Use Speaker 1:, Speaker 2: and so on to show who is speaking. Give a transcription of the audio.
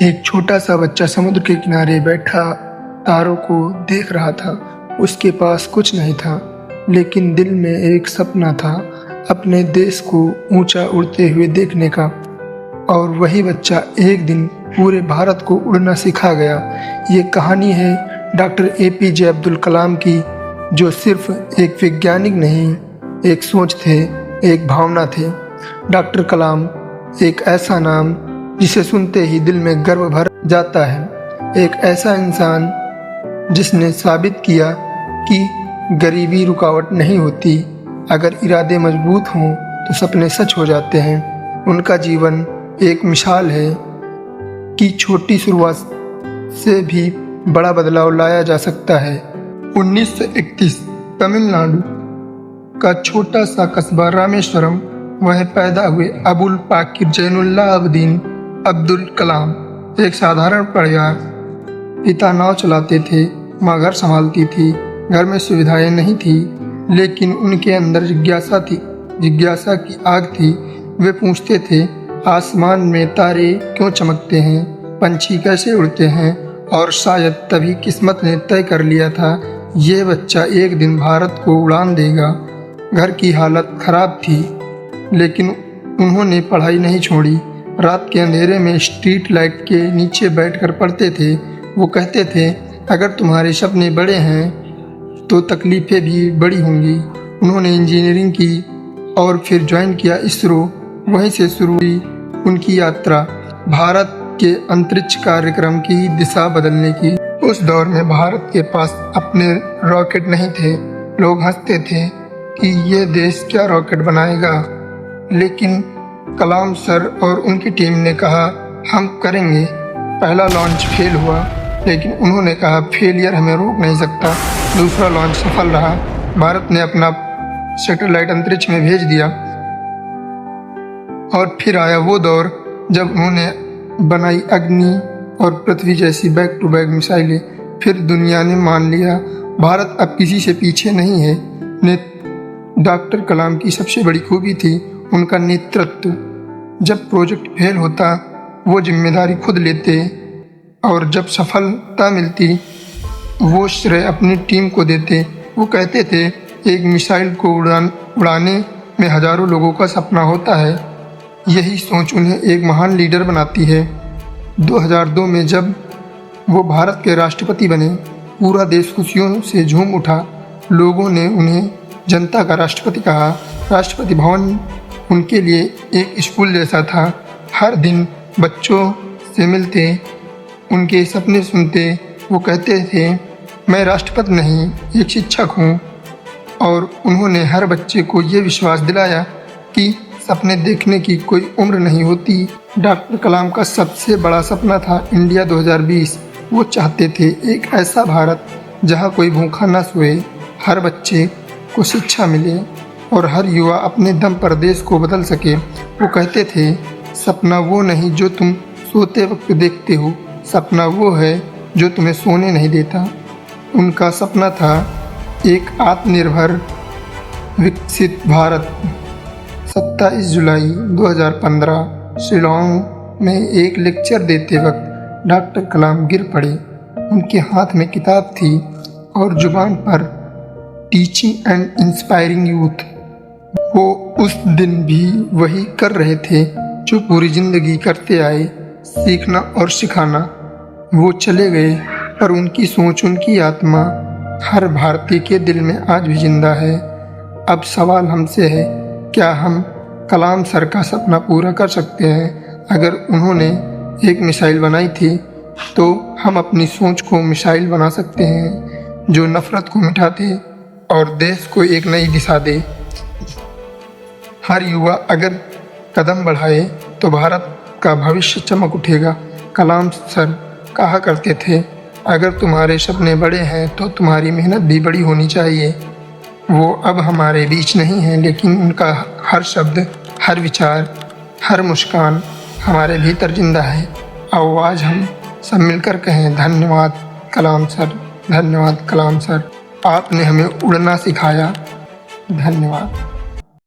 Speaker 1: एक छोटा सा बच्चा समुद्र के किनारे बैठा तारों को देख रहा था। उसके पास कुछ नहीं था, लेकिन दिल में एक सपना था, अपने देश को ऊंचा उड़ते हुए देखने का। और वही बच्चा एक दिन पूरे भारत को उड़ना सिखा गया। ये कहानी है डॉक्टर APJ अब्दुल कलाम की, जो सिर्फ एक वैज्ञानिक नहीं, एक सोच थे, एक भावना थे। डॉक्टर कलाम एक ऐसा नाम जिसे सुनते ही दिल में गर्व भर जाता है। एक ऐसा इंसान जिसने साबित किया कि गरीबी रुकावट नहीं होती, अगर इरादे मजबूत हों तो सपने सच हो जाते हैं। उनका जीवन एक मिसाल है कि छोटी शुरुआत से भी बड़ा बदलाव लाया जा सकता है। 1931 तमिलनाडु का छोटा सा कस्बा रामेश्वरम, वह पैदा हुए अबुल पाकिर जैनुल्लाह अब्दीन अब्दुल कलाम। एक साधारण परिवार, पिता नाव चलाते थे, माँ घर संभालती थी। घर में सुविधाएं नहीं थी, लेकिन उनके अंदर जिज्ञासा थी, जिज्ञासा की आग थी। वे पूछते थे, आसमान में तारे क्यों चमकते हैं, पंछी कैसे उड़ते हैं। और शायद तभी किस्मत ने तय कर लिया था, ये बच्चा एक दिन भारत को उड़ान देगा। घर की हालत खराब थी, लेकिन उन्होंने पढ़ाई नहीं छोड़ी। रात के अंधेरे में स्ट्रीट लाइट के नीचे बैठकर पढ़ते थे। वो कहते थे, अगर तुम्हारे सपने बड़े हैं तो तकलीफ़ें भी बड़ी होंगी। उन्होंने इंजीनियरिंग की और फिर ज्वाइन किया इसरो। वहीं से शुरू हुई उनकी यात्रा, भारत के अंतरिक्ष कार्यक्रम की दिशा बदलने की। उस दौर में भारत के पास अपने रॉकेट नहीं थे। लोग हंसते थे कि ये देश क्या रॉकेट बनाएगा, लेकिन कलाम सर और उनकी टीम ने कहा, हम करेंगे। पहला लॉन्च फेल हुआ, लेकिन उन्होंने कहा, फेलियर हमें रोक नहीं सकता। दूसरा लॉन्च सफल रहा। भारत ने अपना सैटेलाइट अंतरिक्ष में भेज दिया। और फिर आया वो दौर जब उन्होंने बनाई अग्नि और पृथ्वी जैसी बैक टू बैक मिसाइलें। फिर दुनिया ने मान लिया, भारत अब किसी से पीछे नहीं है। डॉक्टर कलाम की सबसे बड़ी खूबी थी उनका नेतृत्व। जब प्रोजेक्ट फेल होता, वो जिम्मेदारी खुद लेते, और जब सफलता मिलती, वो श्रेय अपनी टीम को देते। वो कहते थे, एक मिसाइल को उड़ाने में हजारों लोगों का सपना होता है। यही सोच उन्हें एक महान लीडर बनाती है। 2002 में जब वो भारत के राष्ट्रपति बने, पूरा देश खुशियों से झूम उठा। लोगों ने उन्हें जनता का राष्ट्रपति कहा। राष्ट्रपति भवन उनके लिए एक स्कूल जैसा था। हर दिन बच्चों से मिलते, उनके सपने सुनते। वो कहते थे, मैं राष्ट्रपति नहीं, एक शिक्षक हूँ। और उन्होंने हर बच्चे को ये विश्वास दिलाया कि सपने देखने की कोई उम्र नहीं होती। डॉक्टर कलाम का सबसे बड़ा सपना था इंडिया 2020। वो चाहते थे एक ऐसा भारत जहाँ कोई भूखा न सोए, हर बच्चे को शिक्षा मिले और हर युवा अपने दम पर देश को बदल सके। वो कहते थे, सपना वो नहीं जो तुम सोते वक्त देखते हो, सपना वो है जो तुम्हें सोने नहीं देता। उनका सपना था एक आत्मनिर्भर विकसित भारत। 27 जुलाई 2015 शिलोंग में एक लेक्चर देते वक्त डॉक्टर कलाम गिर पड़े। उनके हाथ में किताब थी और जुबान पर टीचिंग एंड इंस्पायरिंग यूथ। वो उस दिन भी वही कर रहे थे जो पूरी जिंदगी करते आए, सीखना और सिखाना। वो चले गए, पर उनकी सोच, उनकी आत्मा हर भारतीय के दिल में आज भी जिंदा है। अब सवाल हमसे है, क्या हम कलाम सर का सपना पूरा कर सकते हैं? अगर उन्होंने एक मिसाइल बनाई थी, तो हम अपनी सोच को मिसाइल बना सकते हैं, जो नफरत को मिटा दे और देश को एक नई दिशा दे। हर युवा अगर कदम बढ़ाए तो भारत का भविष्य चमक उठेगा। कलाम सर कहा करते थे, अगर तुम्हारे सपने बड़े हैं तो तुम्हारी मेहनत भी बड़ी होनी चाहिए। वो अब हमारे बीच नहीं है, लेकिन उनका हर शब्द, हर विचार, हर मुस्कान हमारे भीतर जिंदा है। आओ आज हम सब मिलकर कहें, धन्यवाद कलाम सर, धन्यवाद कलाम सर, आपने हमें उड़ना सिखाया। धन्यवाद।